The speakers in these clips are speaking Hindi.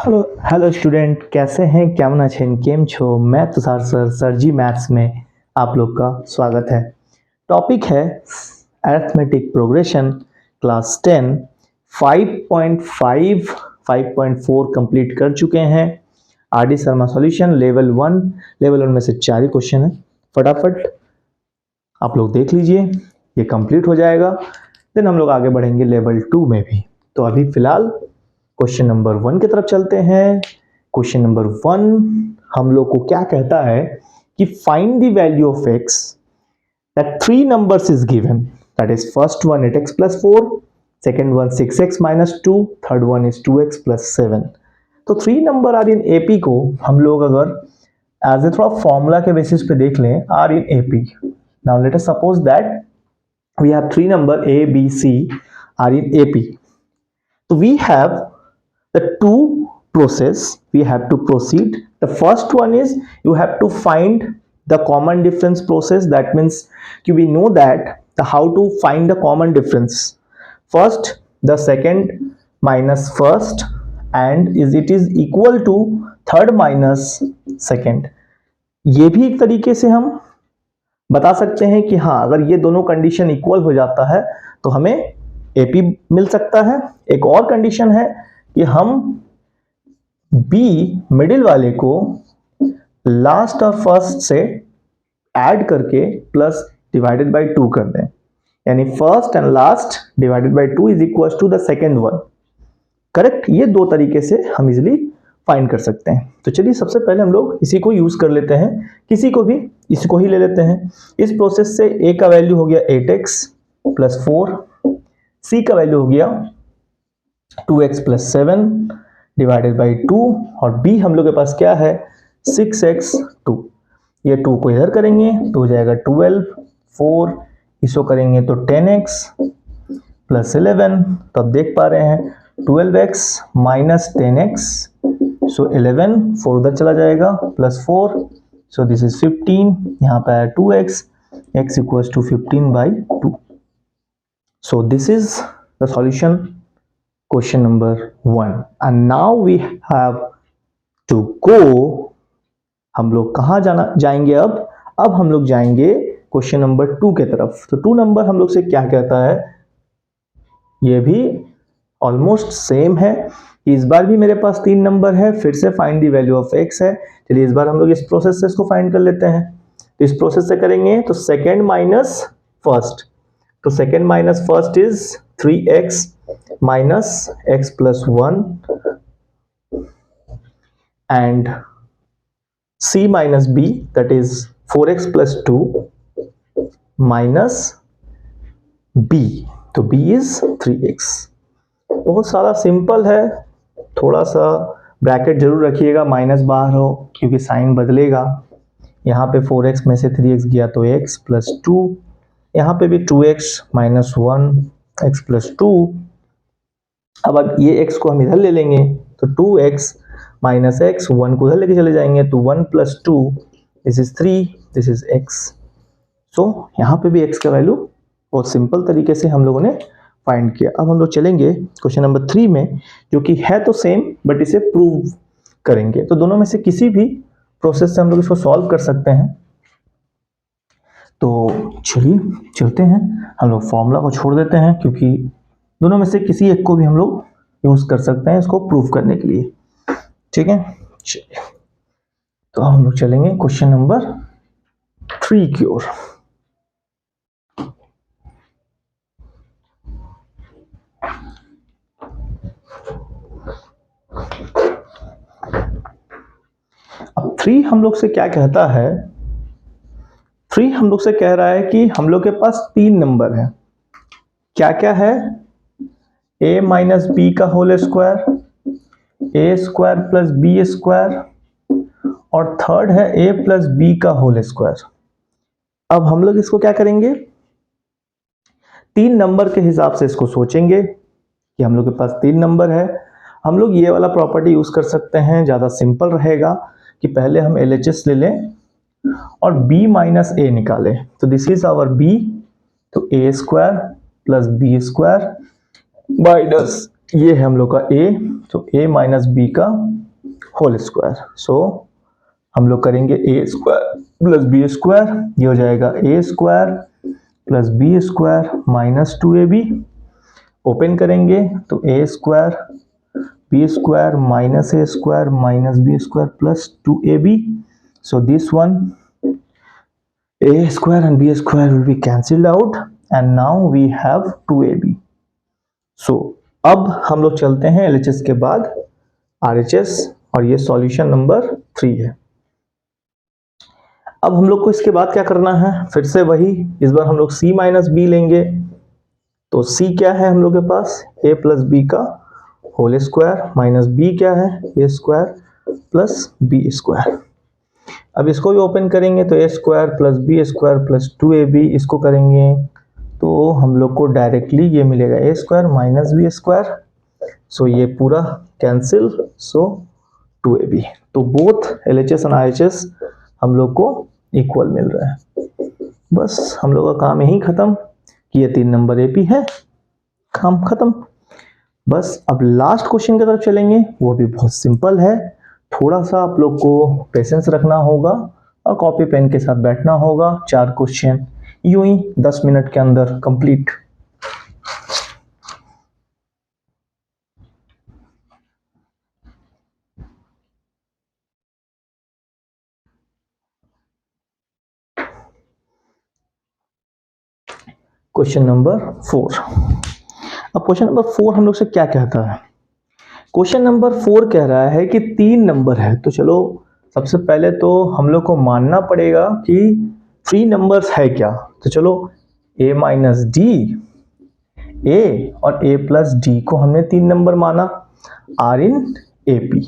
हेलो हेलो स्टूडेंट, कैसे हैं? केमन अछेन, केम छो? मैं तुषार सर जी मैथ्स में आप लोग का स्वागत है। टॉपिक है अरिथमेटिक प्रोग्रेशन, क्लास 10 5.5 5.4 कंप्लीट कर चुके हैं। R D Sharma solution level 1 में से 4 ही क्वेश्चन है। फटाफट आप लोग देख लीजिए, ये कंप्लीट हो जाएगा, देन हम लोग आगे बढ़ेंगे लेवल 2 में भी। तो अभी फिलहाल क्वेश्चन नंबर 1 की तरफ चलते हैं। क्वेश्चन नंबर 1 हम लोग को क्या कहता है कि find the value of x that 3 numbers is given, that is first one 8x plus 4, second one 6x minus 2, third one is 2x plus 7। तो 3 नंबर आर इन एपी को हम लोग अगर एज ए थोड़ा फॉर्मूला के बेसिस पे देख लें, are in AP. Now let us suppose that we have 3 number a b c are in AP. तो we have the two process we have to proceed. The first one is you have to find the common difference process. That means we know that how to find the common difference. First the second minus first and it is equal to third minus second। ये भी एक तरीके से हम बता सकते हैं कि हाँ, अगर ये दोनों कंडीशन इक्वल हो जाता है तो हमें एपी मिल सकता है। एक और कंडीशन है कि हम बी मिडिल वाले को लास्ट और फर्स्ट से ऐड करके प्लस डिवाइडेड बाय 2 कर दें, यानी first and last divided by 2 is equal to the second one. Correct? ये दो तरीके से हम इजिली फाइंड कर सकते हैं। तो चलिए सबसे पहले हम लोग इसी को यूज कर लेते हैं, किसी को भी इसको ही ले लेते हैं। इस प्रोसेस से ए का वैल्यू हो गया 8x प्लस 4, सी का वैल्यू हो गया 2x प्लस 7 डिवाइडेड बाई 2, और b हम लोग के पास क्या है 6x2। ये 2 को इधर करेंगे तो हो जाएगा 12, 4 इसको करेंगे तो 10x प्लस 11। तो आप देख पा रहे हैं 12x माइनस 10x, सो 11, 4 उधर चला जाएगा प्लस 4, सो दिस इज 15। यहाँ पे आया 2x, x equals to 15 by 2। So this is the solution question number 1। and now we have to go। हम लोग कहाँ जाएंगे अब हम लोग जाएंगे क्वेश्चन नंबर 2 के तरफ। तो 2 नंबर हम लोग से क्या कहता है, ये भी ऑलमोस्ट सेम है। इस बार भी मेरे पास 3 नंबर है, फिर से find the value of x है। चलिए इस बार हम लोग इस प्रोसेस से इसको फाइंड कर लेते हैं। तो इस प्रोसेस से करेंगे तो सेकेंड माइनस फर्स्ट, तो second minus first is 3x minus x plus 1 and c minus b, that is 4x plus 2 minus b, तो b is 3x। बहुत सारा सिंपल है, थोड़ा सा ब्रैकेट जरूर रखिएगा, माइनस बाहर हो क्योंकि साइन बदलेगा। यहाँ पे 4x में से 3x गया तो x प्लस 2, यहाँ पे भी 2x माइनस 1 x प्लस 2। अब ये x को हम इधर ले लेंगे तो 2x माइनस x, 1 को इधर लेके चले जाएंगे तो 1 plus 2, this is 3, this is x। सो यहाँ पे भी x का वैल्यू बहुत सिंपल तरीके से हम लोगों ने फाइंड किया। अब हम लोग चलेंगे क्वेश्चन नंबर 3 में, जो कि है तो सेम बट इसे प्रूव करेंगे। तो दोनों में से किसी भी प्रोसेस से हम लोग इसको सॉल्व कर सकते हैं। तो चलिए चलते हैं, हम लोग फॉर्मूला को छोड़ देते हैं क्योंकि दोनों में से किसी एक को भी हम लोग यूज कर सकते हैं इसको प्रूव करने के लिए। ठीक है, चलिए तो हम लोग चलेंगे क्वेश्चन नंबर 3 की ओर। अब 3 हम लोग से क्या कहता है, 3 हम लोग से कह रहा है कि हम लोग के पास 3 नंबर है। क्या क्या है, a माइनस बी का होल स्क्वायर, ए स्क्वायर प्लस बी स्क्वायर, और थर्ड है a प्लस बी का होल स्क्वायर। अब हम लोग इसको क्या करेंगे, 3 नंबर के हिसाब से इसको सोचेंगे कि हम लोग के पास 3 नंबर है। हम लोग ये वाला प्रॉपर्टी यूज कर सकते हैं, ज़्यादा सिंपल रहेगा कि पहले हम LHS ले लें और b माइनस ए निकालें। तो दिस इज आवर b, तो a square plus B square minus ये है हम लोग का a, तो a माइनस बी का होल स्क्वायर। सो हम लोग करेंगे a square plus B square, ये हो जाएगा a square plus B square minus 2ab। Open करेंगे तो a square B square minus a square minus B square plus 2ab। So this one a square and b square will be cancelled out and now we have 2ab. So अब हम लोग चलते हैं LHS के बाद RHS और ये सॉल्यूशन नंबर 3 है। अब हम लोग को इसके बाद क्या करना है, फिर से वही, इस बार हम लोग c माइनस बी लेंगे। तो c क्या है हम लोग के पास, a प्लस बी का होल स्क्वायर माइनस b क्या है, a square plus B square. अब इसको भी ओपन करेंगे तो a square plus B square plus 2ab, इसको करेंगे तो हम लोग को डायरेक्टली ये मिलेगा a square minus B square. So ये पूरा कैंसिल, सो 2ab। तो बोथ LHS और RHS हम लोग को इक्वल मिल रहा है। बस हम लोग का काम यही खत्म कि ये 3 नंबर AP है, काम खत्म। बस अब लास्ट क्वेश्चन की तरफ चलेंगे, वो भी बहुत सिंपल है। थोड़ा सा आप लोग को पेशेंस रखना होगा और कॉपी पेन के साथ बैठना होगा। 4 क्वेश्चन यूं ही 10 मिनट के अंदर कंप्लीट। Question number 4। अब क्वेश्चन नंबर 4 हम लोग से क्या कहता है, क्वेश्चन नंबर 4 कह रहा है कि 3 नंबर है। तो चलो सबसे पहले तो हम लोग को मानना पड़ेगा कि 3 नंबर्स है क्या। तो चलो a माइनस डी, a और a प्लस डी को हमने 3 नंबर माना, आर इन AP।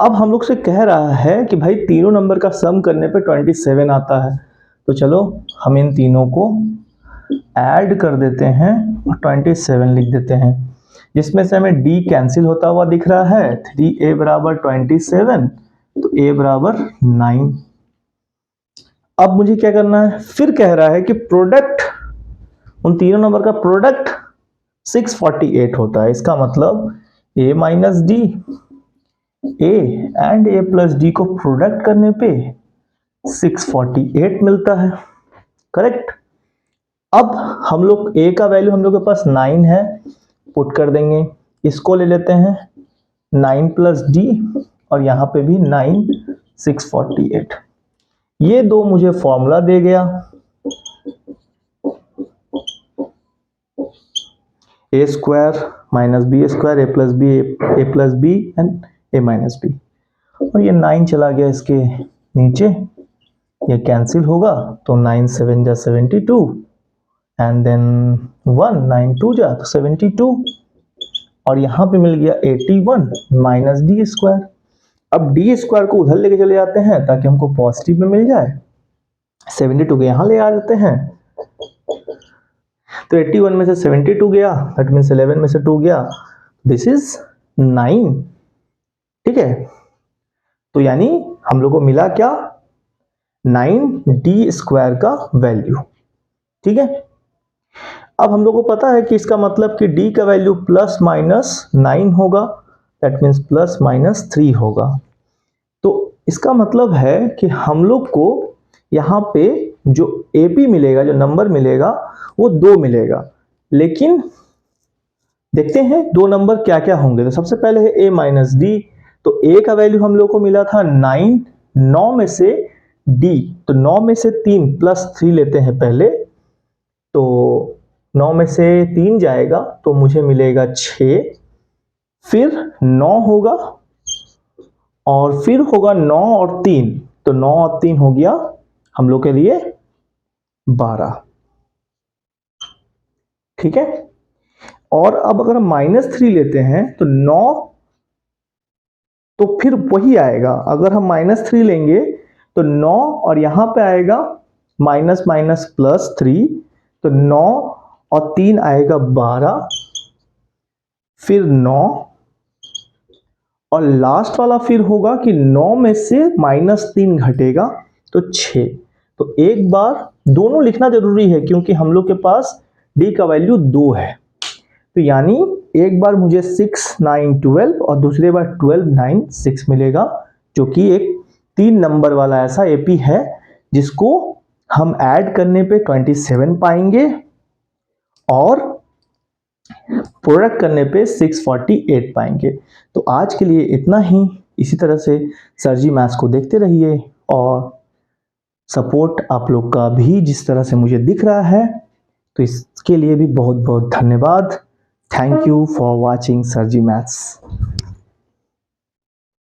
अब हम लोग से कह रहा है कि भाई तीनों नंबर का सम करने पे 27 आता है। तो चलो हम इन तीनों को ऐड कर देते हैं और 27 लिख देते हैं, जिसमें से हमें d कैंसिल होता हुआ दिख रहा है। 3a बराबर 27, तो a बराबर 9। अब मुझे क्या करना है, फिर कह रहा है कि प्रोडक्ट, उन तीनों नंबर का प्रोडक्ट 648 होता है। इसका मतलब a minus D, a and a plus D को प्रोडक्ट करने पे 648 मिलता है, करेक्ट। अब हम लोग a का वैल्यू हम लोग के पास 9 है, पुट कर देंगे। इसको ले लेते हैं 9 प्लस डी और यहाँ पे भी 9, 648। ये दो मुझे फॉर्मूला दे गया, a square minus B square A plus B and a minus B. और ये 9 चला गया इसके नीचे, ये कैंसिल होगा तो 9 7 जा 72 एंड देन 1 9 2 जा तो 72 और यहाँ पे मिल गया 81 माइनस डी स्क्वायर। अब डी स्क्वायर को उधर लेके चले जाते हैं ताकि हमको पॉजिटिव में मिल जाए, 72 के यहाँ ले आ जाते हैं। तो 81 में से 72 गया, दैट मीन्स 11 में से 2 गया, दिस इज 9, ठीक है। तो यानी हम लोग को मिला क्या, 9d स्क्वायर का वैल्यू, ठीक है। अब हम लोग को पता है कि इसका मतलब कि d का वैल्यू प्लस माइनस 9 होगा, दैट मीन्स प्लस माइनस 3 होगा। तो इसका मतलब है कि हम लोग को यहाँ पे जो AP मिलेगा, जो नंबर मिलेगा वो 2 मिलेगा। लेकिन देखते हैं 2 नंबर क्या क्या होंगे। तो सबसे पहले है a माइनस डी, तो a का वैल्यू हम लोग को मिला था 9, 9 में से d, तो 9 में से 3 प्लस 3 लेते हैं पहले, तो 9 में से 3 जाएगा तो मुझे मिलेगा 6, फिर 9 होगा और फिर होगा 9 और 3, तो 9 और 3 हो गया हम लोग के लिए 12, ठीक है। और अब अगर हम माइनस 3 लेते हैं तो 9, तो फिर वही आएगा। अगर हम माइनस 3 लेंगे तो 9 और यहां पे आएगा माइनस माइनस प्लस 3, तो 9 और 3 आएगा 12, फिर 9 और लास्ट वाला फिर होगा कि 9 में से माइनस 3 घटेगा तो 6। तो एक बार दोनों लिखना जरूरी है क्योंकि हम लोग के पास d का वैल्यू 2 है। तो यानी एक बार मुझे 6 9 12 और दूसरे बार 12 9 6 मिलेगा, जो कि एक 3 नंबर वाला ऐसा एपी है जिसको हम ऐड करने पे 27 पाएंगे और प्रोडक्ट करने पे 648 पाएंगे। तो आज के लिए इतना ही। इसी तरह से सर जी मैथ्स को देखते रहिए और सपोर्ट आप लोग का भी जिस तरह से मुझे दिख रहा है, तो इसके लिए भी बहुत बहुत धन्यवाद। Thank you for watching sir ji maths.